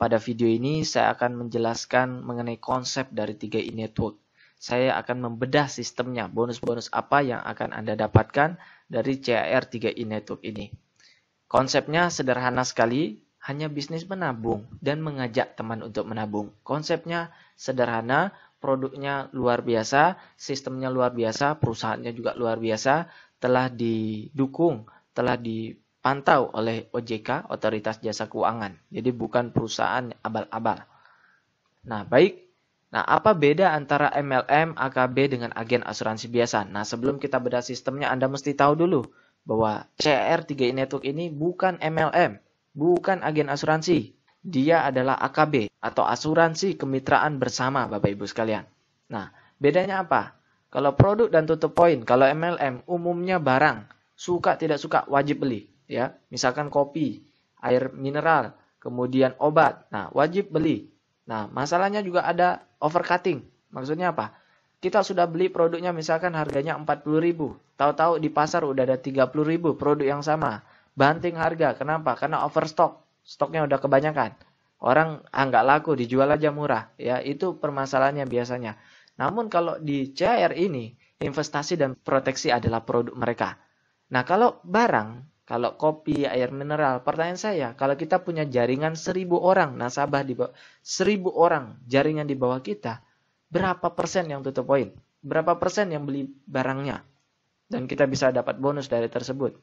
pada video ini saya akan menjelaskan mengenai konsep dari 3i Network. Saya akan membedah sistemnya, bonus-bonus apa yang akan Anda dapatkan dari CAR 3i Network ini. Konsepnya sederhana sekali, hanya bisnis menabung dan mengajak teman untuk menabung. Konsepnya sederhana, produknya luar biasa, sistemnya luar biasa, perusahaannya juga luar biasa, telah didukung, telah dipantau oleh OJK, Otoritas Jasa Keuangan. Jadi bukan perusahaan abal-abal. Nah, baik. Nah, apa beda antara MLM, AKB dengan agen asuransi biasa? Nah, sebelum kita bedah sistemnya, Anda mesti tahu dulu bahwa CAR 3i Network ini bukan MLM, bukan agen asuransi. Dia adalah AKB atau asuransi kemitraan bersama, Bapak Ibu sekalian. Nah, bedanya apa? Kalau produk dan tutup poin, kalau MLM umumnya barang, suka tidak suka wajib beli, ya. Misalkan kopi, air mineral, kemudian obat. Nah, wajib beli. Nah, masalahnya juga ada overcutting. Maksudnya apa? Kita sudah beli produknya misalkan harganya 40.000. Tahu-tahu di pasar udah ada 30.000 produk yang sama. Banting harga. Kenapa? Karena overstock. Stoknya udah kebanyakan. Orang nggak laku, dijual aja murah. Ya, itu permasalahannya biasanya. Namun kalau di CAR ini, investasi dan proteksi adalah produk mereka. Nah, kalau barang, kalau kopi, air mineral, pertanyaan saya, kalau kita punya jaringan 1.000 orang, nasabah di bawah 1.000 orang jaringan di bawah kita, berapa persen yang tutup poin? Berapa persen yang beli barangnya? Dan kita bisa dapat bonus dari tersebut.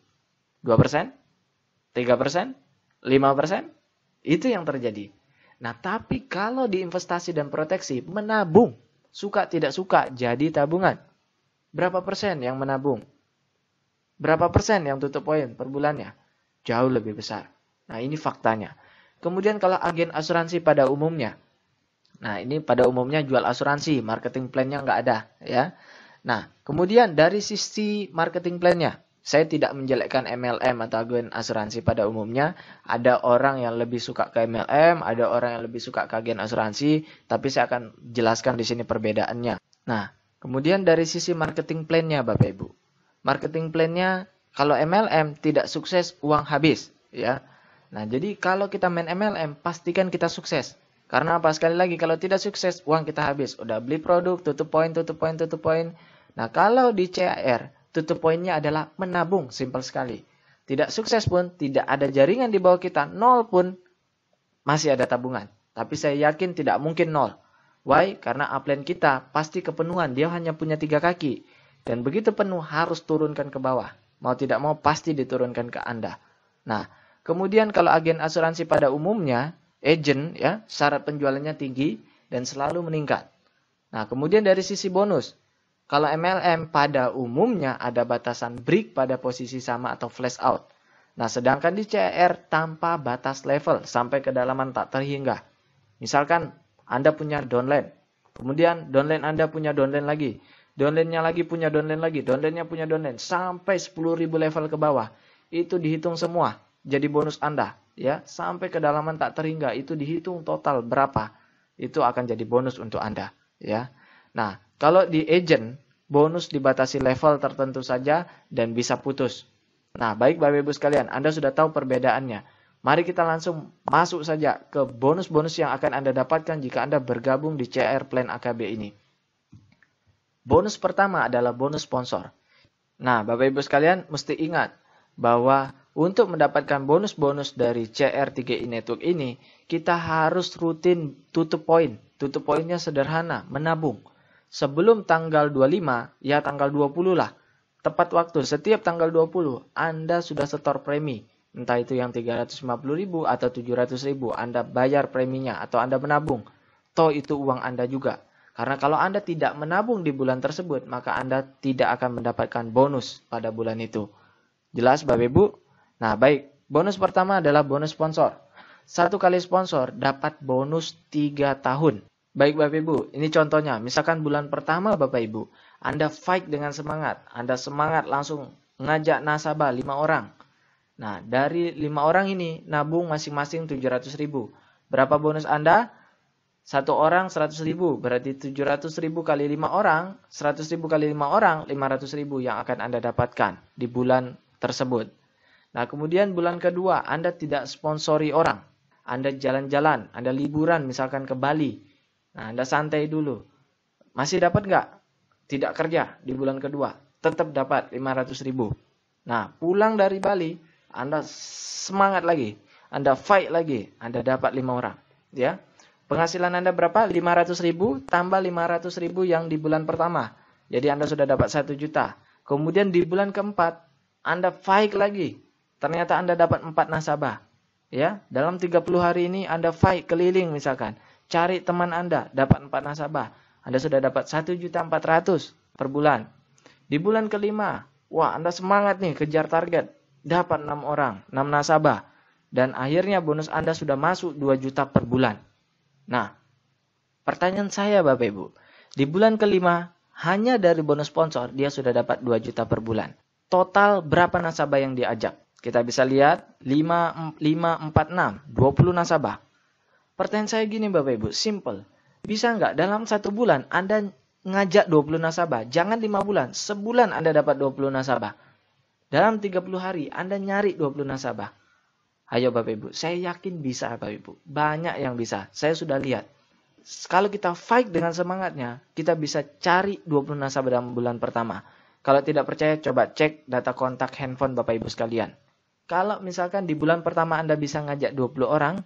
2%? 3%? 5%? Itu yang terjadi. Nah, tapi kalau di investasi dan proteksi, menabung, suka tidak suka, jadi tabungan. Berapa persen yang menabung? Berapa persen yang tutup poin per bulannya? Jauh lebih besar. Nah, ini faktanya. Kemudian kalau agen asuransi pada umumnya. Nah, ini pada umumnya jual asuransi, marketing plan-nya nggak ada. Ya. Nah, kemudian dari sisi marketing plan-nya, saya tidak menjelekkan MLM atau agen asuransi pada umumnya. Ada orang yang lebih suka ke MLM, ada orang yang lebih suka ke agen asuransi, tapi saya akan jelaskan di sini perbedaannya. Nah, kemudian dari sisi marketing plan-nya, Bapak Ibu. Marketing plan-nya kalau MLM tidak sukses, uang habis, ya. Nah, jadi kalau kita main MLM, pastikan kita sukses. Karena apa? Sekali lagi, kalau tidak sukses, uang kita habis. Udah beli produk, tutup poin, tutup poin, tutup poin. Nah, kalau di CAR, tutup poinnya adalah menabung, simpel sekali. Tidak sukses pun, tidak ada jaringan di bawah kita, nol pun, masih ada tabungan. Tapi saya yakin tidak mungkin nol. Why? Karena upline kita pasti kepenuhan, dia hanya punya 3 kaki. Dan begitu penuh harus turunkan ke bawah. Mau tidak mau pasti diturunkan ke Anda. Nah, kemudian kalau agen asuransi pada umumnya, agent ya, syarat penjualannya tinggi dan selalu meningkat. Nah, kemudian dari sisi bonus. Kalau MLM pada umumnya ada batasan break pada posisi sama atau flash out. Nah, sedangkan di CAR tanpa batas level sampai kedalaman tak terhingga. Misalkan Anda punya downline. Kemudian downline Anda punya downline lagi. Downline-nya lagi punya downline lagi. Downline-nya punya downline. Sampai 10.000 level ke bawah. Itu dihitung semua. Jadi bonus Anda. Ya, sampai kedalaman tak terhingga. Itu dihitung total berapa. Itu akan jadi bonus untuk Anda. Ya. Nah, kalau di agent, bonus dibatasi level tertentu saja dan bisa putus. Nah, baik Bapak Ibu sekalian, Anda sudah tahu perbedaannya. Mari kita langsung masuk saja ke bonus-bonus yang akan Anda dapatkan jika Anda bergabung di CAR Plan AKB ini. Bonus pertama adalah bonus sponsor. Nah, Bapak Ibu sekalian mesti ingat bahwa untuk mendapatkan bonus-bonus dari CAR 3i Network ini, kita harus rutin tutup poin. Tutup poinnya sederhana, menabung. Sebelum tanggal 25, ya tanggal 20 lah. Tepat waktu, setiap tanggal 20, Anda sudah setor premi. Entah itu yang 350.000 atau 700.000, Anda bayar preminya atau Anda menabung. Toh itu uang Anda juga. Karena kalau Anda tidak menabung di bulan tersebut, maka Anda tidak akan mendapatkan bonus pada bulan itu. Jelas Bapak Ibu? Nah baik, bonus pertama adalah bonus sponsor. 1 kali sponsor dapat bonus 3 tahun. Baik Bapak Ibu, ini contohnya. Misalkan bulan pertama Bapak Ibu, Anda fight dengan semangat. Anda semangat langsung ngajak nasabah 5 orang. Nah, dari 5 orang ini, nabung masing-masing 700.000. Berapa bonus Anda? 1 orang 100.000. Berarti 700.000 kali 5 orang, 100.000 kali 5 orang, 500.000 yang akan Anda dapatkan di bulan tersebut. Nah, kemudian bulan kedua, Anda tidak sponsori orang. Anda jalan-jalan, Anda liburan misalkan ke Bali. Nah, Anda santai dulu. Masih dapat nggak? Tidak kerja di bulan kedua, tetap dapat 500.000. Nah, pulang dari Bali, Anda semangat lagi, Anda fight lagi, Anda dapat 5 orang. Ya, penghasilan Anda berapa? 500.000 tambah 500.000 yang di bulan pertama. Jadi Anda sudah dapat 1 juta. Kemudian di bulan keempat, Anda fight lagi. Ternyata Anda dapat 4 nasabah. Ya, dalam 30 hari ini Anda fight keliling misalkan. Cari teman Anda, dapat 4 nasabah. Anda sudah dapat 1.400.000 per bulan. Di bulan kelima, wah Anda semangat nih kejar target. Dapat 6 orang, 6 nasabah. Dan akhirnya bonus Anda sudah masuk 2 juta per bulan. Nah, pertanyaan saya Bapak Ibu. Di bulan kelima, hanya dari bonus sponsor, dia sudah dapat 2 juta per bulan. Total berapa nasabah yang diajak? Kita bisa lihat 5, 4, 6, 20 nasabah. Pertanyaan saya gini Bapak Ibu, simple. Bisa nggak dalam 1 bulan Anda ngajak 20 nasabah? Jangan 5 bulan, sebulan Anda dapat 20 nasabah. Dalam 30 hari Anda nyari 20 nasabah. Ayo Bapak Ibu, saya yakin bisa Bapak Ibu. Banyak yang bisa, saya sudah lihat. Kalau kita fight dengan semangatnya, kita bisa cari 20 nasabah dalam bulan pertama. Kalau tidak percaya, coba cek data kontak handphone Bapak Ibu sekalian. Kalau misalkan di bulan pertama Anda bisa ngajak 20 orang,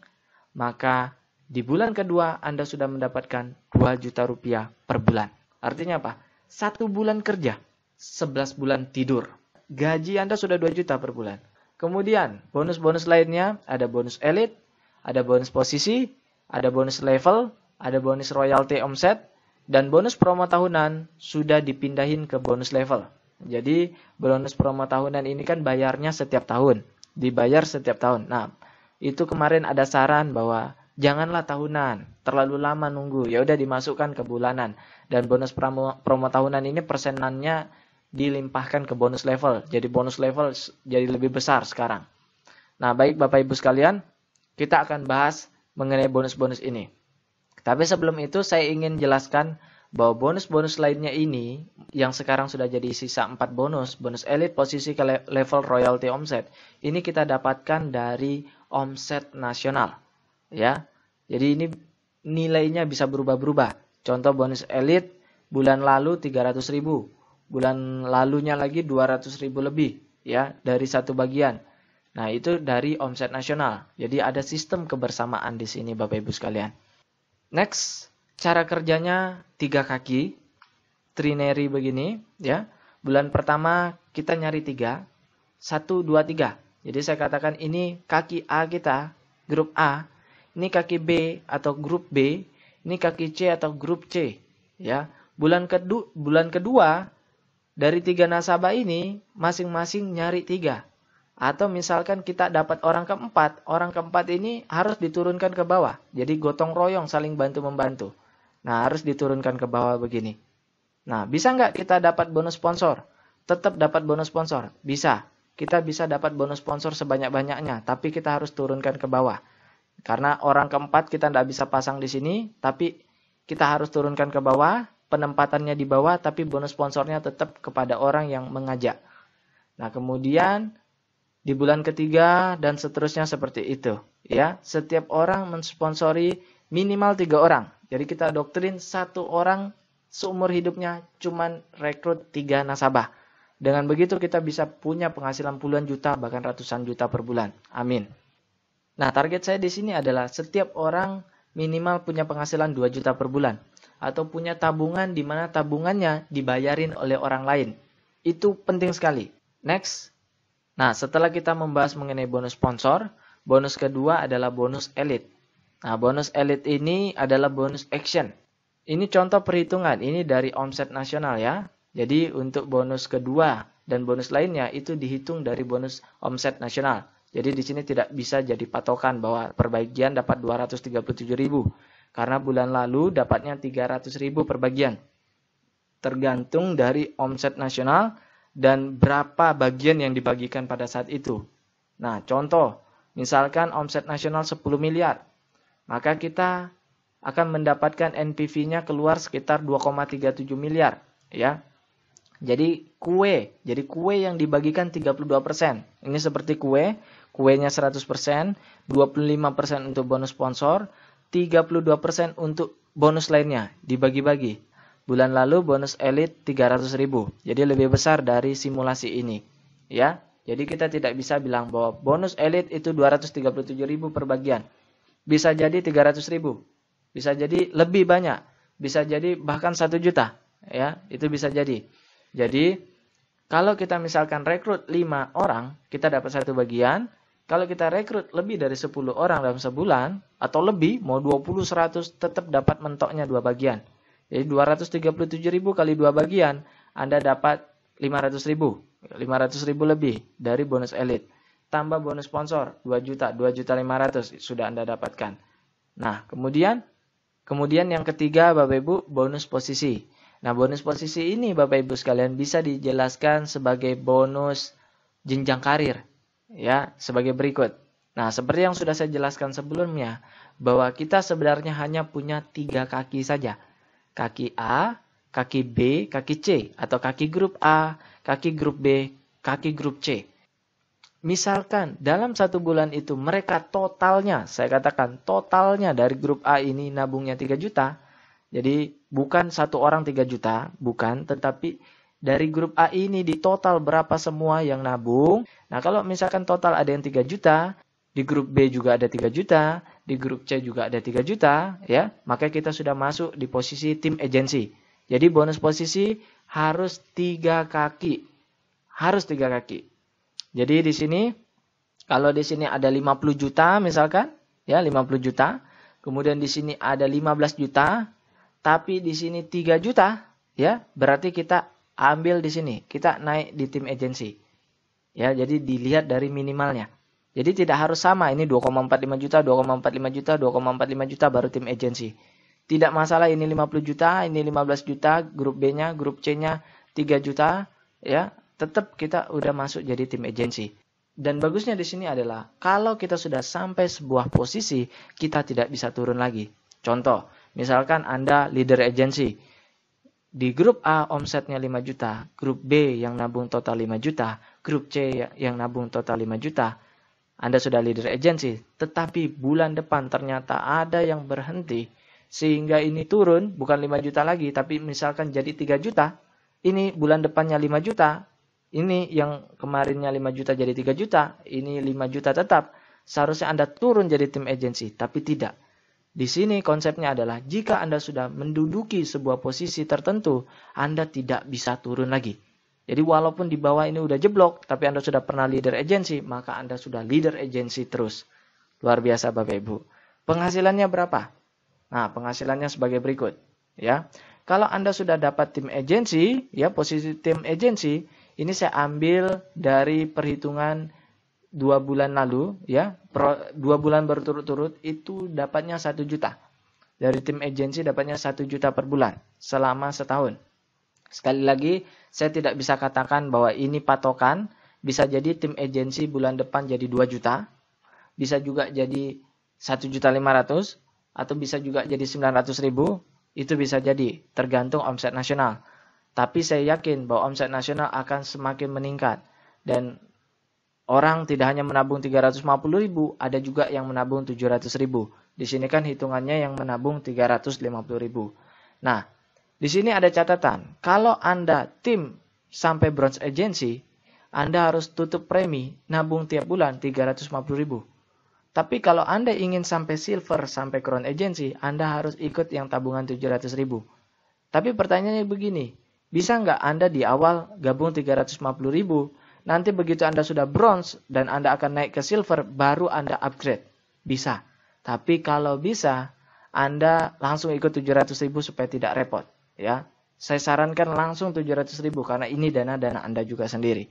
maka di bulan kedua Anda sudah mendapatkan 2 juta rupiah per bulan. Artinya apa? 1 bulan kerja, 11 bulan tidur. Gaji Anda sudah 2 juta per bulan. Kemudian bonus-bonus lainnya, ada bonus elite, ada bonus posisi, ada bonus level, ada bonus royalty omset, dan bonus promo tahunan sudah dipindahin ke bonus level. Jadi bonus promo tahunan ini kan bayarnya setiap tahun. Dibayar setiap tahun. Nah, itu kemarin ada saran bahwa janganlah tahunan, terlalu lama nunggu. Ya udah dimasukkan ke bulanan. Dan bonus promo tahunan ini persenannya dilimpahkan ke bonus level. Jadi bonus level jadi lebih besar sekarang. Nah, baik Bapak Ibu sekalian, kita akan bahas mengenai bonus-bonus ini. Tapi sebelum itu saya ingin jelaskan bahwa bonus-bonus lainnya ini yang sekarang sudah jadi sisa 4 bonus, bonus elite, posisi ke level royalty omset, ini kita dapatkan dari omset nasional. Ya. Jadi ini nilainya bisa berubah-berubah. Contoh bonus elite bulan lalu 300.000, bulan lalunya lagi 200.000 lebih ya dari satu bagian. Nah, itu dari omset nasional. Jadi ada sistem kebersamaan di sini Bapak Ibu sekalian. Next, cara kerjanya 3 kaki, trinary begini, ya. Bulan pertama kita nyari 3, 1, 2, 3. Jadi saya katakan ini kaki A kita, grup A, ini kaki B atau grup B, ini kaki C atau grup C, ya. Bulan kedua dari 3 nasabah ini masing-masing nyari 3. Atau misalkan kita dapat orang keempat ini harus diturunkan ke bawah. Jadi gotong royong saling bantu-membantu. Nah, harus diturunkan ke bawah begini. Nah, bisa nggak kita dapat bonus sponsor? Tetap dapat bonus sponsor? Bisa. Kita bisa dapat bonus sponsor sebanyak-banyaknya, tapi kita harus turunkan ke bawah. Karena orang keempat kita nggak bisa pasang di sini, tapi kita harus turunkan ke bawah, penempatannya di bawah, tapi bonus sponsornya tetap kepada orang yang mengajak. Nah, kemudian di bulan ketiga dan seterusnya seperti itu. Ya, setiap orang mensponsori minimal 3 orang. Jadi kita doktrin 1 orang seumur hidupnya cuman rekrut 3 nasabah. Dengan begitu kita bisa punya penghasilan puluhan juta bahkan ratusan juta per bulan. Amin. Nah, target saya di sini adalah setiap orang minimal punya penghasilan 2 juta per bulan atau punya tabungan di mana tabungannya dibayarin oleh orang lain. Itu penting sekali. Next. Nah, setelah kita membahas mengenai bonus sponsor, bonus kedua adalah bonus elite. Nah, bonus elite ini adalah bonus action. Ini contoh perhitungan, ini dari omset nasional ya. Jadi untuk bonus kedua dan bonus lainnya itu dihitung dari bonus omset nasional. Jadi di sini tidak bisa jadi patokan bahwa per bagian dapat 237.000. Karena bulan lalu dapatnya 300.000 per bagian. Tergantung dari omset nasional dan berapa bagian yang dibagikan pada saat itu. Nah, contoh, misalkan omset nasional 10 miliar, maka kita akan mendapatkan NPV-nya keluar sekitar 2,37 miliar, ya. Jadi kue yang dibagikan 32%. Ini seperti kue kuenya 100%, 25% untuk bonus sponsor, 32% untuk bonus lainnya, dibagi-bagi. Bulan lalu bonus elite 300.000, jadi lebih besar dari simulasi ini. Ya, jadi kita tidak bisa bilang bahwa bonus elite itu 237.000 per bagian. Bisa jadi 300.000, bisa jadi lebih banyak, bisa jadi bahkan 1 juta. Ya, itu bisa jadi. Jadi, kalau kita misalkan rekrut 5 orang, kita dapat 1 bagian. Kalau kita rekrut lebih dari 10 orang dalam sebulan, atau lebih, mau 20, 100, tetap dapat mentoknya 2 bagian. Jadi 237.000 kali 2 bagian, Anda dapat 500.000. 500.000 lebih dari bonus elite. Tambah bonus sponsor, 2 juta, 2.500.000 sudah Anda dapatkan. Nah, kemudian yang ketiga, Bapak Ibu, bonus posisi. Nah, bonus posisi ini Bapak Ibu sekalian bisa dijelaskan sebagai bonus jenjang karir. Ya, sebagai berikut. Nah, seperti yang sudah saya jelaskan sebelumnya, bahwa kita sebenarnya hanya punya 3 kaki saja. Kaki A, kaki B, kaki C. Atau kaki grup A, kaki grup B, kaki grup C. Misalkan dalam 1 bulan itu mereka totalnya, saya katakan totalnya dari grup A ini nabungnya 3 juta. Jadi bukan 1 orang 3 juta, bukan. Tetapi dari grup A ini di total berapa semua yang nabung. Nah, kalau misalkan total ada yang 3 juta, di grup B juga ada 3 juta, di grup C juga ada 3 juta, ya, maka kita sudah masuk di posisi tim agensi. Jadi bonus posisi harus 3 kaki. Harus 3 kaki. Jadi di sini, kalau di sini ada 50 juta misalkan, ya 50 juta, kemudian di sini ada 15 juta, tapi di sini 3 juta, ya, berarti kita ambil di sini, kita naik di tim agensi. Ya, jadi dilihat dari minimalnya. Jadi tidak harus sama, ini 2,45 juta, 2,45 juta, 2,45 juta baru tim agensi. Tidak masalah ini 50 juta, ini 15 juta, grup B-nya, grup C-nya 3 juta, ya, tetap kita udah masuk jadi tim agensi. Dan bagusnya di sini adalah kalau kita sudah sampai sebuah posisi, kita tidak bisa turun lagi. Contoh, misalkan Anda leader agensi. Di grup A omsetnya 5 juta, grup B yang nabung total 5 juta, grup C yang nabung total 5 juta. Anda sudah leader agensi, tetapi bulan depan ternyata ada yang berhenti, sehingga ini turun, bukan 5 juta lagi, tapi misalkan jadi 3 juta, ini bulan depannya 5 juta, ini yang kemarinnya 5 juta jadi 3 juta, ini 5 juta tetap, seharusnya Anda turun jadi tim agensi, tapi tidak. Di sini konsepnya adalah, jika Anda sudah menduduki sebuah posisi tertentu, Anda tidak bisa turun lagi. Jadi walaupun di bawah ini udah jeblok, tapi Anda sudah pernah leader agensi, maka Anda sudah leader agensi terus. Luar biasa Bapak Ibu. Penghasilannya berapa? Nah, penghasilannya sebagai berikut. Ya, kalau Anda sudah dapat tim agensi, ya posisi tim agensi, ini saya ambil dari perhitungan 2 bulan lalu, ya, 2 bulan berturut-turut itu dapatnya 1 juta. Dari tim agensi dapatnya 1 juta per bulan selama setahun. Sekali lagi, saya tidak bisa katakan bahwa ini patokan. Bisa jadi tim agensi bulan depan jadi 2 juta. Bisa juga jadi 1.500.000. Atau bisa juga jadi 900.000. Itu bisa jadi, tergantung omset nasional. Tapi saya yakin bahwa omset nasional akan semakin meningkat. Dan orang tidak hanya menabung 350.000, ada juga yang menabung 700.000. Di sini kan hitungannya yang menabung 350.000. Nah, di sini ada catatan, kalau Anda tim sampai bronze agency, Anda harus tutup premi nabung tiap bulan 350.000. Tapi kalau Anda ingin sampai silver sampai crown agency, Anda harus ikut yang tabungan 700.000. Tapi pertanyaannya begini, bisa nggak Anda di awal gabung 350.000, nanti begitu Anda sudah bronze dan Anda akan naik ke silver, baru Anda upgrade? Bisa. Tapi kalau bisa, Anda langsung ikut 700.000 supaya tidak repot. Ya, saya sarankan langsung 700.000 karena ini dana-dana Anda juga sendiri.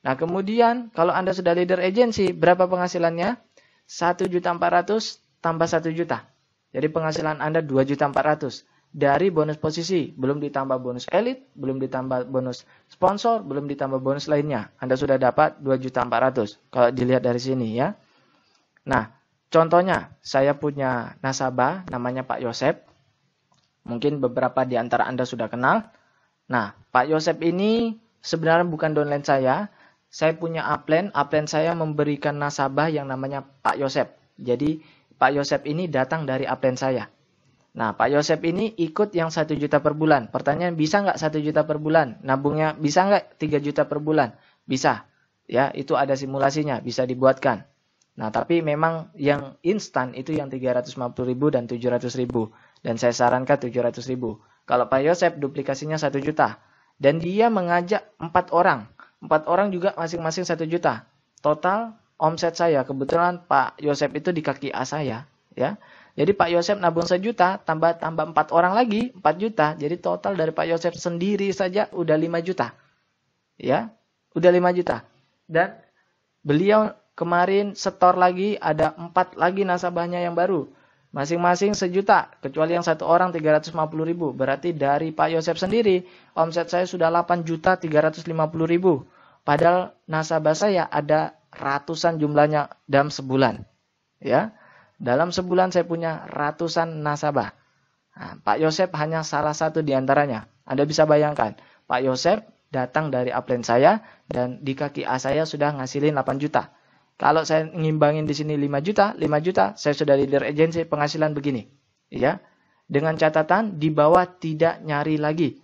Nah, kemudian kalau Anda sudah leader agency, berapa penghasilannya? 1.400.000 tambah 1 juta. Jadi penghasilan Anda 2.400.000 dari bonus posisi, belum ditambah bonus elite, belum ditambah bonus sponsor, belum ditambah bonus lainnya. Anda sudah dapat 2.400.000 kalau dilihat dari sini ya. Nah, contohnya saya punya nasabah namanya Pak Yosep. Mungkin beberapa di antara Anda sudah kenal. Nah, Pak Yosep ini sebenarnya bukan downline saya, saya punya upline saya memberikan nasabah yang namanya Pak Yosep. Jadi Pak Yosep ini datang dari upline saya. Nah, Pak Yosep ini ikut yang 1 juta per bulan. Pertanyaan, bisa nggak 1 juta per bulan? Nabungnya bisa nggak 3 juta per bulan? Bisa. Ya, itu ada simulasinya, bisa dibuatkan. Nah, tapi memang yang instan itu yang 350.000 dan 700.000. Dan saya sarankan 700.000. Kalau Pak Yosep duplikasinya 1 juta. Dan dia mengajak 4 orang. 4 orang juga masing-masing 1 juta. Total omset saya, kebetulan Pak Yosep itu di kaki A saya. Ya. Jadi Pak Yosep nabung 1 juta, tambah 4 orang lagi, 4 juta. Jadi total dari Pak Yosep sendiri saja udah 5 juta. Ya, udah 5 juta. Dan beliau kemarin setor lagi, ada 4 lagi nasabahnya yang baru. Masing-masing 1 juta, kecuali yang 1 orang 350.000. Berarti dari Pak Yosep sendiri, omset saya sudah 8.350.000. Padahal nasabah saya ada ratusan jumlahnya dalam sebulan. Ya. Dalam sebulan saya punya ratusan nasabah. Nah, Pak Yosep hanya salah satu di antaranya. Anda bisa bayangkan, Pak Yosep datang dari upline saya dan di kaki A saya sudah ngasilin 8 juta. Kalau saya ngimbangin di sini 5 juta, saya sudah leader agency penghasilan begini. Ya. Dengan catatan di bawah tidak nyari lagi.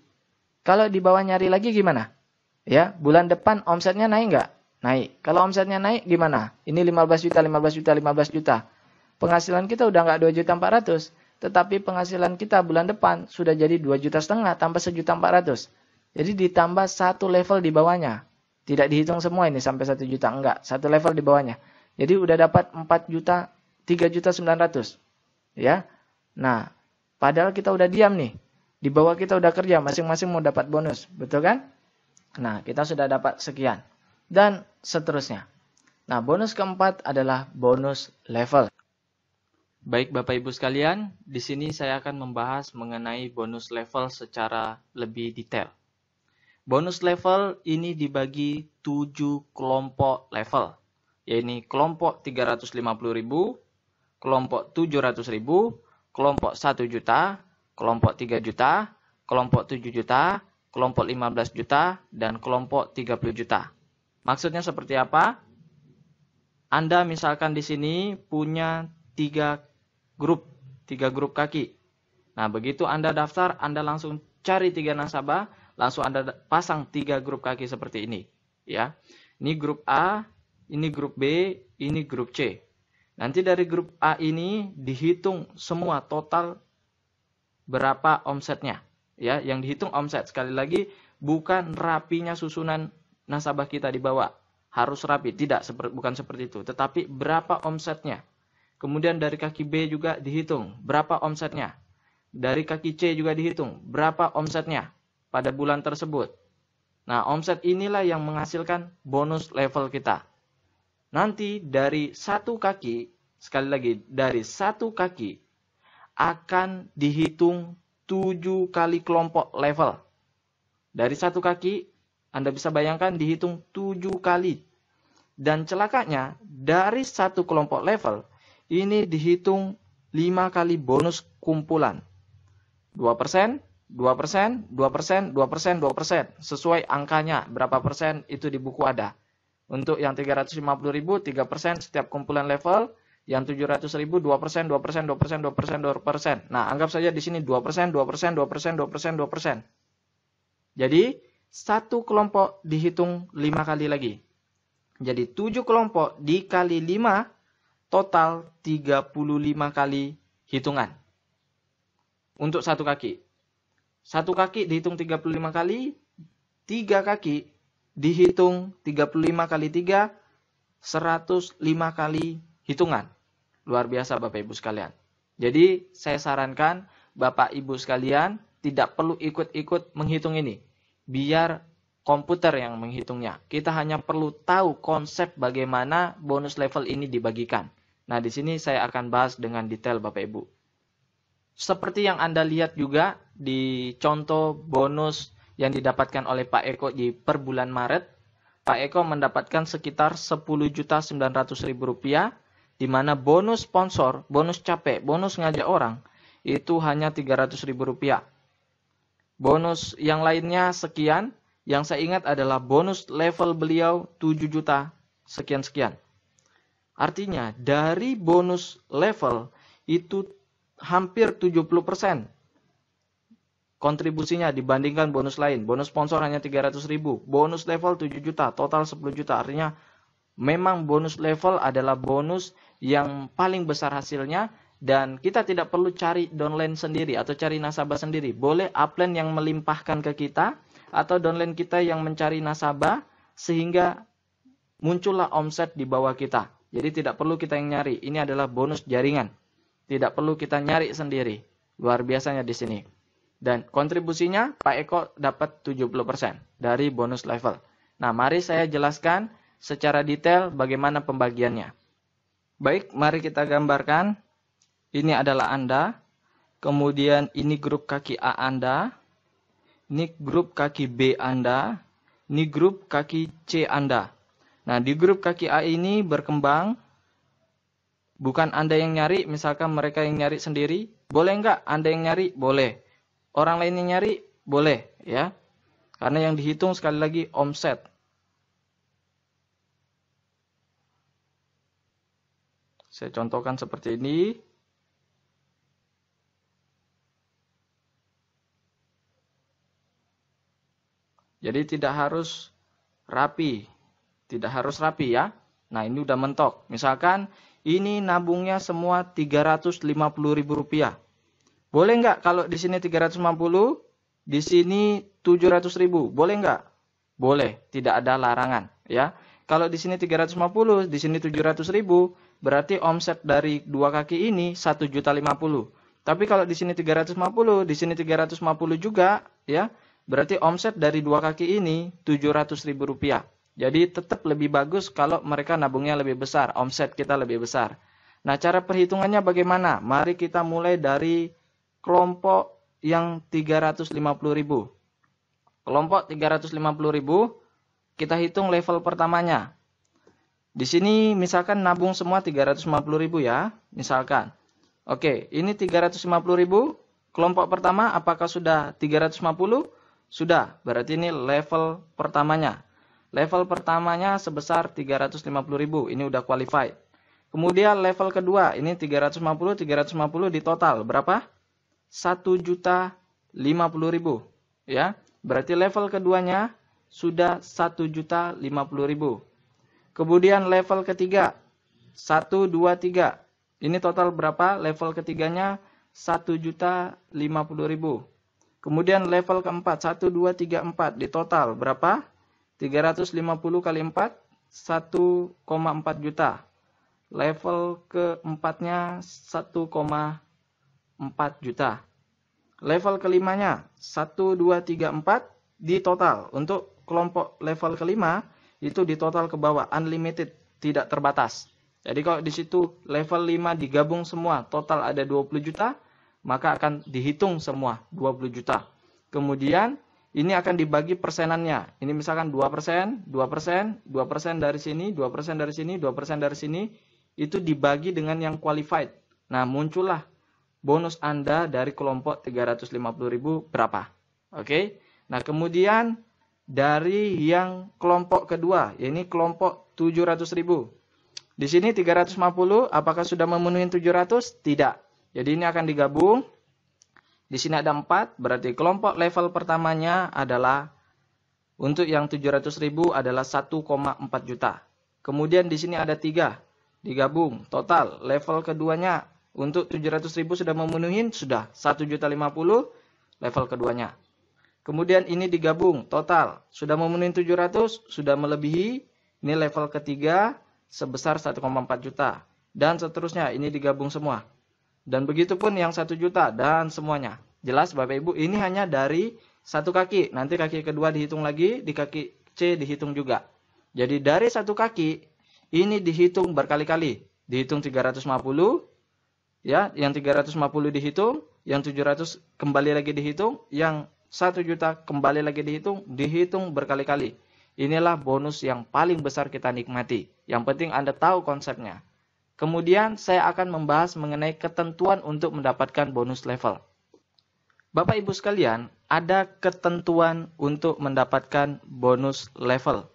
Kalau di bawah nyari lagi gimana? Ya, bulan depan omsetnya naik nggak? Naik. Kalau omsetnya naik gimana? Ini 15 juta, 15 juta, 15 juta. Penghasilan kita udah nggak 2.400.000, tetapi penghasilan kita bulan depan sudah jadi 2,5 juta tambah 1.400.000. Jadi ditambah 1 level di bawahnya. Tidak dihitung semua ini sampai 1 juta, enggak, 1 level di bawahnya. Jadi udah dapat 4 juta, 3.900.000. Ya. Nah, padahal kita udah diam nih. Di bawah kita udah kerja, masing-masing mau dapat bonus, betul kan? Nah, kita sudah dapat sekian. Dan seterusnya. Nah, bonus keempat adalah bonus level. Baik Bapak Ibu sekalian, di sini saya akan membahas mengenai bonus level secara lebih detail. Bonus level ini dibagi 7 kelompok level, yaitu kelompok 350.000, kelompok 700.000, kelompok 1 juta, kelompok 3 juta, kelompok 7 juta, kelompok 15 juta, dan kelompok 30 juta. Maksudnya seperti apa? Anda misalkan di sini punya 3 grup kaki. Nah, begitu Anda daftar, Anda langsung cari 3 nasabah, langsung Anda pasang 3 grup kaki seperti ini. Ya, ini grup A, ini grup B, ini grup C. Nanti dari grup A ini dihitung semua total berapa omsetnya. Ya, yang dihitung omset. Sekali lagi, bukan rapinya susunan nasabah kita di bawah. Harus rapi, bukan seperti itu. Tetapi berapa omsetnya. Kemudian dari kaki B juga dihitung berapa omsetnya. Dari kaki C juga dihitung berapa omsetnya pada bulan tersebut. Nah, omset inilah yang menghasilkan bonus level kita. Nanti dari 1 kaki, sekali lagi, dari 1 kaki akan dihitung 7 kali kelompok level. Dari 1 kaki, Anda bisa bayangkan dihitung 7 kali. Dan celakanya, dari 1 kelompok level, ini dihitung 5 kali bonus kumpulan. 2%, 2%, 2%, 2%, 2%. Sesuai angkanya, berapa persen itu di buku ada. Untuk yang 350.000, 3% setiap kumpulan level. Yang 700.000, 2%, 2%, 2%, 2%, 2%. Nah, anggap saja di sini 2%, 2%, 2%, 2%, 2%. Jadi, 1 kelompok dihitung 5 kali lagi. Jadi, 7 kelompok dikali 5, total 35 kali hitungan. Untuk 1 kaki. 1 kaki dihitung 35 kali. 3 kaki dihitung 35 kali 3. 105 kali hitungan. Luar biasa Bapak Ibu sekalian. Jadi saya sarankan Bapak Ibu sekalian tidak perlu ikut-ikut menghitung ini. Biar komputer yang menghitungnya. Kita hanya perlu tahu konsep bagaimana bonus level ini dibagikan. Nah, di sini saya akan bahas dengan detail Bapak Ibu. Seperti yang Anda lihat juga di contoh bonus yang didapatkan oleh Pak Eko di per bulan Maret. Pak Eko mendapatkan sekitar Rp10.900.000, di mana bonus sponsor, bonus capek, bonus ngajak orang, itu hanya Rp300.000. Bonus yang lainnya sekian, Yang saya ingat adalah bonus level beliau 7 juta sekian-sekian. Artinya dari bonus level itu hampir 70% kontribusinya dibandingkan bonus lain. Bonus sponsor hanya 300.000, bonus level 7 juta, total 10 juta. Artinya memang bonus level adalah bonus yang paling besar hasilnya, dan kita tidak perlu cari downline sendiri atau cari nasabah sendiri. Boleh upline yang melimpahkan ke kita atau downline kita yang mencari nasabah sehingga muncullah omset di bawah kita. Jadi tidak perlu kita yang nyari. Ini adalah bonus jaringan. Tidak perlu kita nyari sendiri. Luar biasanya di sini. Dan kontribusinya Pak Eko dapat 70% dari bonus level. Nah, mari saya jelaskan secara detail bagaimana pembagiannya. Baik, mari kita gambarkan. Ini adalah Anda. Kemudian ini grup kaki A Anda. Ini grup kaki B Anda. Ini grup kaki C Anda. Nah, di grup kaki A ini berkembang. Bukan Anda yang nyari, misalkan mereka yang nyari sendiri. Boleh nggak Anda yang nyari? Boleh. Orang lain yang nyari? Boleh. Ya. Karena yang dihitung sekali lagi omset. Saya contohkan seperti ini. Jadi tidak harus rapi. Tidak harus rapi ya. Nah, ini udah mentok. Misalkan ini nabungnya semua Rp350.000. Boleh nggak kalau di sini 350, di sini 700.000? Boleh nggak? Boleh, tidak ada larangan ya. Kalau di sini 350, di sini 700.000, berarti omset dari dua kaki ini 1.050.000. Tapi kalau di sini 350, di sini 350 juga ya. Berarti omset dari dua kaki ini Rp700.000. Jadi tetap lebih bagus kalau mereka nabungnya lebih besar, omset kita lebih besar. Nah, cara perhitungannya bagaimana? Mari kita mulai dari kelompok yang 350.000. Kelompok 350.000, kita hitung level pertamanya. Di sini misalkan nabung semua 350.000 ya, misalkan. Oke, ini 350.000, kelompok pertama apakah sudah 350? Sudah, berarti ini level pertamanya. Level pertamanya sebesar 350.000, ini udah qualified. Kemudian level kedua, ini 350 di total berapa? 1.050.000 ya. Berarti level keduanya sudah 1.050.000. Kemudian level ketiga 1, 2, 3. Ini total berapa? Level ketiganya 1.050.000. Kemudian level keempat 1, 2, 3, 4. Di total berapa? 350 kali 4 1,4 juta. Level keempatnya 1,4 juta. Level kelimanya 1, 2, 3, 4 di total. Untuk kelompok level kelima itu di total ke bawah, unlimited, tidak terbatas. Jadi kalau di situ level 5 digabung semua, total ada 20 juta, maka akan dihitung semua 20 juta. Kemudian ini akan dibagi persenannya. Ini misalkan 2%, 2%, 2% dari sini, 2% dari sini, 2% dari sini. Itu dibagi dengan yang qualified. Nah, muncullah bonus Anda dari kelompok 350.000 berapa. Oke. Nah, kemudian dari yang kelompok kedua, ini kelompok 700.000. Di sini 350, apakah sudah memenuhi 700? Tidak. Jadi ini akan digabung. Di sini ada 4, berarti kelompok level pertamanya adalah untuk yang 700.000 adalah 1,4 juta. Kemudian di sini ada 3, digabung. Total level keduanya untuk 700.000 sudah memenuhi, sudah 1.050.000 level keduanya. Kemudian ini digabung, total sudah memenuhi 700, sudah melebihi. Ini level ketiga sebesar 1,4 juta. Dan seterusnya, ini digabung semua. Dan begitu pun yang 1 juta dan semuanya. Jelas Bapak Ibu, ini hanya dari satu kaki. Nanti kaki kedua dihitung lagi, di kaki C dihitung juga. Jadi dari satu kaki, ini dihitung berkali-kali. Dihitung 350, ya, yang 350 dihitung, yang 700 kembali lagi dihitung, yang 1 juta kembali lagi dihitung berkali-kali. Inilah bonus yang paling besar kita nikmati. Yang penting Anda tahu konsepnya. Kemudian saya akan membahas mengenai ketentuan untuk mendapatkan bonus level. Bapak Ibu sekalian, ada ketentuan untuk mendapatkan bonus level.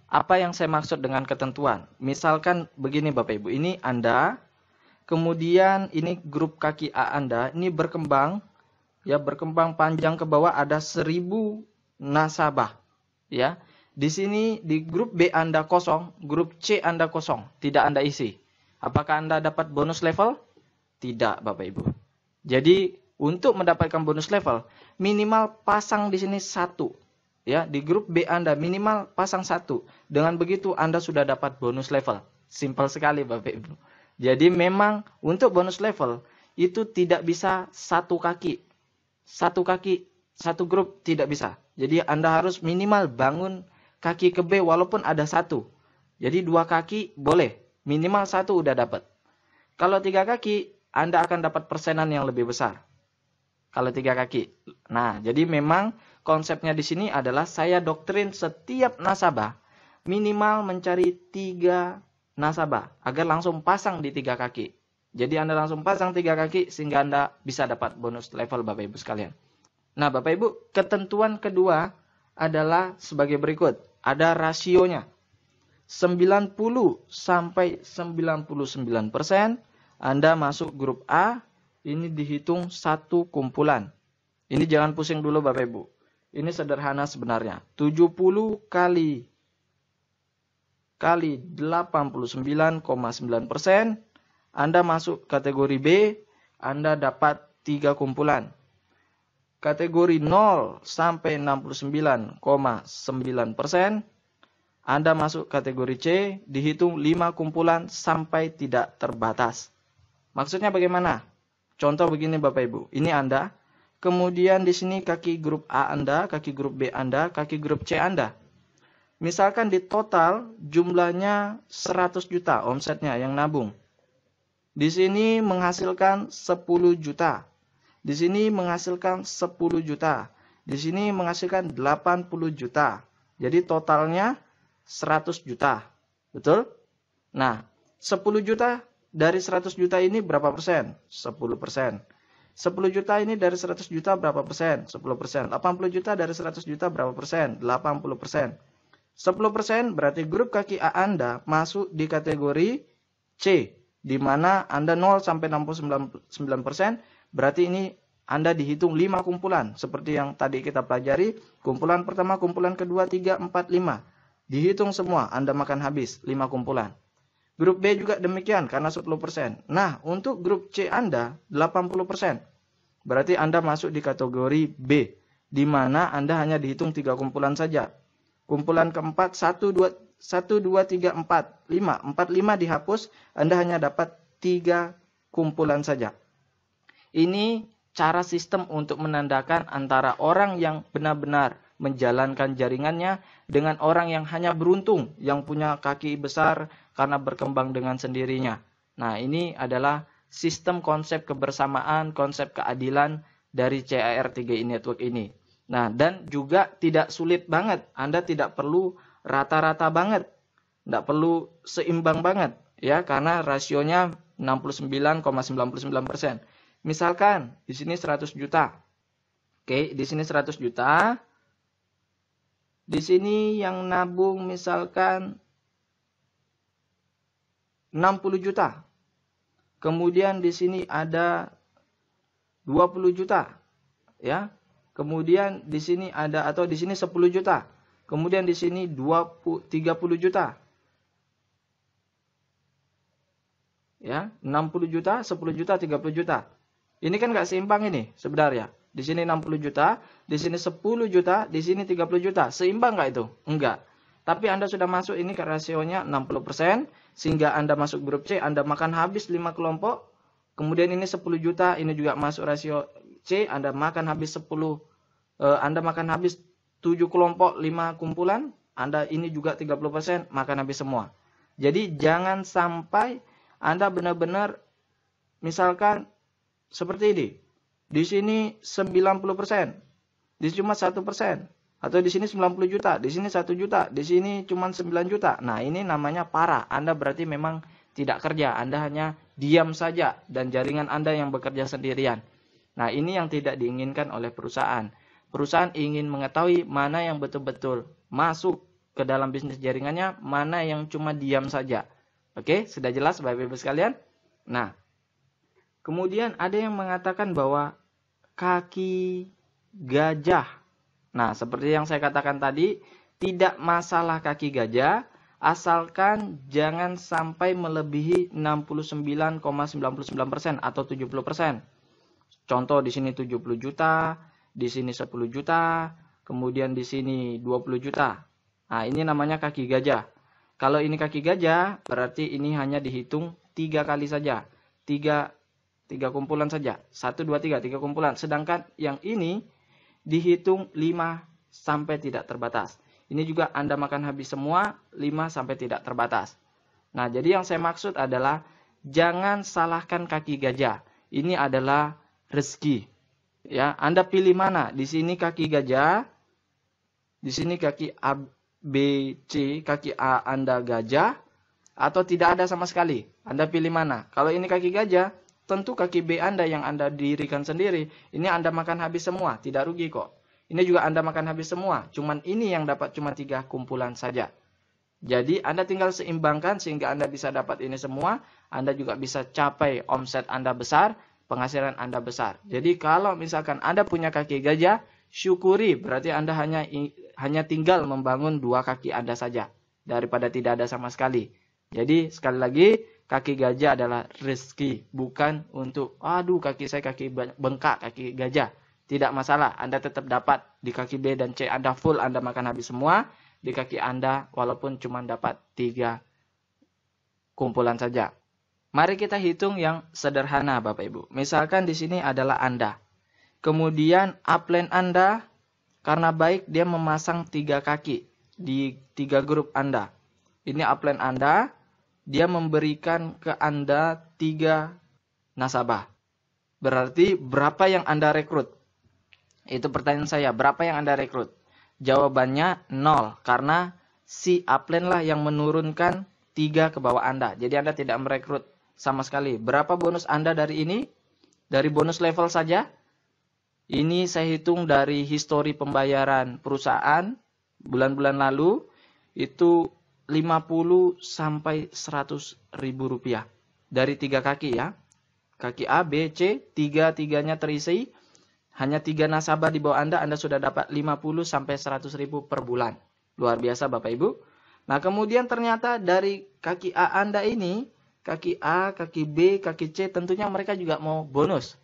Apa yang saya maksud dengan ketentuan? Misalkan begini Bapak Ibu, ini Anda, kemudian ini grup kaki A Anda, ini berkembang, ya berkembang panjang ke bawah ada 1000 nasabah, ya. Di sini di grup B Anda kosong, grup C Anda kosong, tidak Anda isi. Apakah Anda dapat bonus level? Tidak Bapak Ibu. Jadi untuk mendapatkan bonus level, minimal pasang di sini 1. Ya, di grup B Anda minimal pasang 1. Dengan begitu Anda sudah dapat bonus level. Simpel sekali Bapak Ibu. Jadi memang untuk bonus level itu tidak bisa satu kaki. Satu kaki, satu grup tidak bisa. Jadi Anda harus minimal bangun kaki ke B walaupun ada 1. Jadi 2 kaki boleh. Minimal 1 udah dapat. Kalau 3 kaki, Anda akan dapat persenan yang lebih besar. Kalau 3 kaki. Nah, jadi memang konsepnya di sini adalah saya doktrin setiap nasabah minimal mencari 3 nasabah agar langsung pasang di 3 kaki. Jadi Anda langsung pasang 3 kaki sehingga Anda bisa dapat bonus level Bapak Ibu sekalian. Nah, Bapak Ibu, ketentuan kedua adalah sebagai berikut. Ada rasionya. 90 sampai 99% Anda masuk grup A, ini dihitung satu kumpulan. Ini jangan pusing dulu Bapak Ibu. Ini sederhana sebenarnya. 70 kali 89,9%, Anda masuk kategori B, Anda dapat 3 kumpulan. Kategori 0 sampai 69,9%, Anda masuk kategori C, dihitung 5 kumpulan sampai tidak terbatas. Maksudnya bagaimana? Contoh begini Bapak Ibu. Ini Anda. Kemudian di sini kaki grup A Anda, kaki grup B Anda, kaki grup C Anda. Misalkan di total jumlahnya 100 juta omsetnya yang nabung. Di sini menghasilkan 10 juta. Di sini menghasilkan 10 juta. Di sini menghasilkan 80 juta. Jadi totalnya 100 juta. Betul? Nah, 10 juta dari 100 juta ini berapa persen? 10%. 10 juta ini dari 100 juta berapa persen? 10%. 80 juta dari 100 juta berapa persen? 80%. 10% berarti grup kaki A Anda masuk di kategori C, di mana Anda 0 sampai 69%, berarti ini Anda dihitung 5 kumpulan, seperti yang tadi kita pelajari, kumpulan pertama, kumpulan kedua, 3, 4, 5. Dihitung semua, Anda makan habis 5 kumpulan. Grup B juga demikian karena 10%. Nah, untuk grup C Anda 80%. Berarti Anda masuk di kategori B, di mana Anda hanya dihitung 3 kumpulan saja. Kumpulan keempat 1, 2, 3, 4, 5. 4, 5 dihapus, Anda hanya dapat 3 kumpulan saja. Ini cara sistem untuk menandakan antara orang yang benar-benar menjalankan jaringannya dengan orang yang hanya beruntung, yang punya kaki besar karena berkembang dengan sendirinya. Nah, ini adalah sistem konsep kebersamaan, konsep keadilan dari CAR3 Network ini. Nah, dan juga tidak sulit banget. Anda tidak perlu rata-rata banget. Tidak perlu seimbang banget. Ya, karena rasionya 69,99%. Misalkan, di sini 100 juta. Oke, di sini 100 juta. Di sini yang nabung misalkan 60 juta. Kemudian di sini ada 20 juta. Ya. Kemudian di sini ada atau di sini 10 juta. Kemudian di sini 30 juta. Ya, 60 juta, 10 juta, 30 juta. Ini kan nggak seimbang ini sebenarnya. Di sini 60 juta, di sini 10 juta, di sini 30 juta. Seimbang nggak itu? Enggak. Tapi Anda sudah masuk ini ke rasionya 60%, sehingga Anda masuk grup C, Anda makan habis 5 kelompok. Kemudian ini 10 juta, ini juga masuk rasio C, Anda makan habis 7 kelompok, 5 kumpulan. Anda ini juga 30%, makan habis semua. Jadi jangan sampai Anda benar-benar misalkan seperti ini. Di sini 90%, di sini cuma 1%, atau di sini 90 juta, di sini 1 juta, di sini cuma 9 juta. Nah, ini namanya parah. Anda berarti memang tidak kerja, Anda hanya diam saja dan jaringan Anda yang bekerja sendirian. Nah, ini yang tidak diinginkan oleh perusahaan. Perusahaan ingin mengetahui mana yang betul-betul masuk ke dalam bisnis jaringannya, mana yang cuma diam saja. Oke, sudah jelas Bapak Ibu sekalian? Nah, kemudian ada yang mengatakan bahwa kaki gajah. Nah, seperti yang saya katakan tadi, tidak masalah kaki gajah, asalkan jangan sampai melebihi 69,99% atau 70%. Contoh di sini 70 juta, di sini 10 juta, kemudian di sini 20 juta. Nah, ini namanya kaki gajah. Kalau ini kaki gajah, berarti ini hanya dihitung 3 kali saja. 3 kumpulan saja. 1, 2, 3, 3 kumpulan. Sedangkan yang ini dihitung 5 sampai tidak terbatas. Ini juga Anda makan habis semua, 5 sampai tidak terbatas. Nah, jadi yang saya maksud adalah jangan salahkan kaki gajah. Ini adalah rezeki. Ya, Anda pilih mana? Di sini kaki gajah, di sini kaki A, B, C, kaki A Anda gajah, atau tidak ada sama sekali. Anda pilih mana? Kalau ini kaki gajah, tentu kaki B Anda yang Anda dirikan sendiri. Ini Anda makan habis semua, tidak rugi kok. Ini juga Anda makan habis semua, cuman ini yang dapat cuma 3 kumpulan saja. Jadi Anda tinggal seimbangkan sehingga Anda bisa dapat ini semua. Anda juga bisa capai omset Anda besar, penghasilan Anda besar. Jadi kalau misalkan Anda punya kaki gajah, syukuri, berarti Anda hanya tinggal membangun 2 kaki Anda saja daripada tidak ada sama sekali. Jadi sekali lagi, kaki gajah adalah rezeki, bukan untuk aduh kaki saya kaki bengkak, kaki gajah. Tidak masalah, Anda tetap dapat di kaki B dan C Anda full, Anda makan habis semua, di kaki Anda walaupun cuma dapat 3 kumpulan saja. Mari kita hitung yang sederhana Bapak Ibu. Misalkan di sini adalah Anda. Kemudian upline Anda, karena baik dia memasang 3 kaki di 3 grup Anda. Ini upline Anda, dia memberikan ke Anda 3 nasabah. Berarti berapa yang Anda rekrut? Itu pertanyaan saya, berapa yang Anda rekrut? Jawabannya 0, karena si upline lah yang menurunkan 3 ke bawah Anda. Jadi Anda tidak merekrut sama sekali. Berapa bonus Anda dari ini? Dari bonus level saja. Ini saya hitung dari histori pembayaran perusahaan bulan-bulan lalu. Itu 50 sampai 100 ribu rupiah. Dari 3 kaki ya. Kaki A, B, C, 3-3-nya terisi. Hanya 3 nasabah di bawah Anda sudah dapat 50 sampai 100 ribu per bulan. Luar biasa Bapak Ibu. Nah kemudian ternyata dari kaki A Anda ini, kaki A, kaki B, kaki C, tentunya mereka juga mau bonus.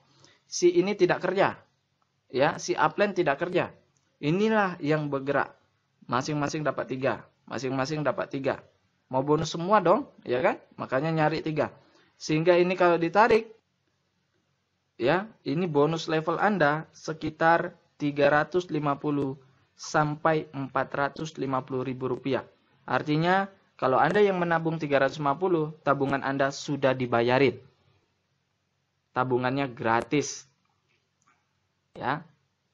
Si ini tidak kerja. Ya, si upline tidak kerja. Inilah yang bergerak. Masing-masing dapat 3. Masing-masing dapat 3. Mau bonus semua dong, ya kan? Makanya nyari 3. Sehingga ini kalau ditarik, ya, ini bonus level Anda sekitar 350 sampai 450 ribu rupiah. Artinya, kalau Anda yang menabung 350, tabungan Anda sudah dibayarin. Tabungannya gratis. Ya,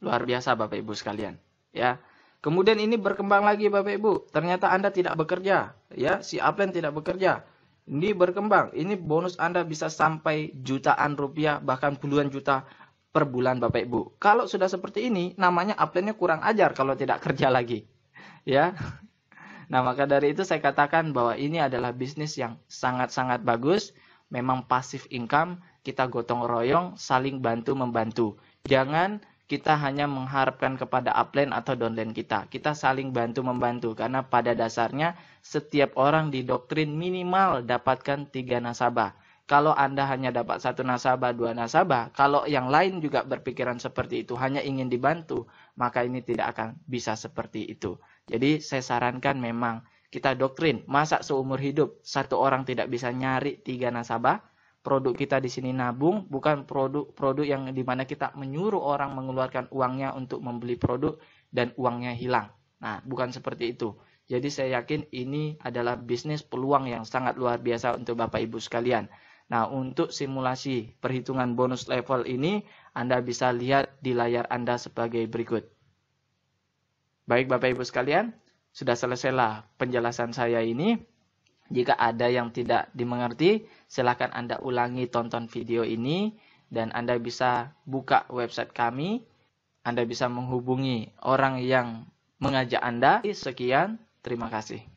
luar biasa Bapak Ibu sekalian. Ya, kemudian ini berkembang lagi Bapak Ibu. Ternyata Anda tidak bekerja. Ya, si upline tidak bekerja. Ini berkembang. Ini bonus Anda bisa sampai jutaan rupiah, bahkan puluhan juta per bulan Bapak Ibu. Kalau sudah seperti ini, namanya upline-nya kurang ajar kalau tidak kerja lagi. Ya. Nah, maka dari itu saya katakan bahwa ini adalah bisnis yang sangat-sangat bagus. Memang pasif income, kita gotong royong, saling bantu-membantu. Jangan kita hanya mengharapkan kepada upline atau downline kita. Kita saling bantu-membantu karena pada dasarnya setiap orang didoktrin minimal dapatkan 3 nasabah. Kalau Anda hanya dapat 1 nasabah, 2 nasabah, kalau yang lain juga berpikiran seperti itu, hanya ingin dibantu, maka ini tidak akan bisa seperti itu. Jadi saya sarankan memang kita doktrin, masa seumur hidup 1 orang tidak bisa nyari 3 nasabah. Produk kita di sini nabung, bukan produk yang dimana kita menyuruh orang mengeluarkan uangnya untuk membeli produk dan uangnya hilang. Nah, bukan seperti itu. Jadi saya yakin ini adalah bisnis peluang yang sangat luar biasa untuk Bapak Ibu sekalian. Nah, untuk simulasi perhitungan bonus level ini, Anda bisa lihat di layar Anda sebagai berikut. Baik Bapak Ibu sekalian, sudah selesailah penjelasan saya ini. Jika ada yang tidak dimengerti, silakan Anda ulangi tonton video ini. dan Anda bisa buka website kami. Anda bisa menghubungi orang yang mengajak Anda. Sekian, terima kasih.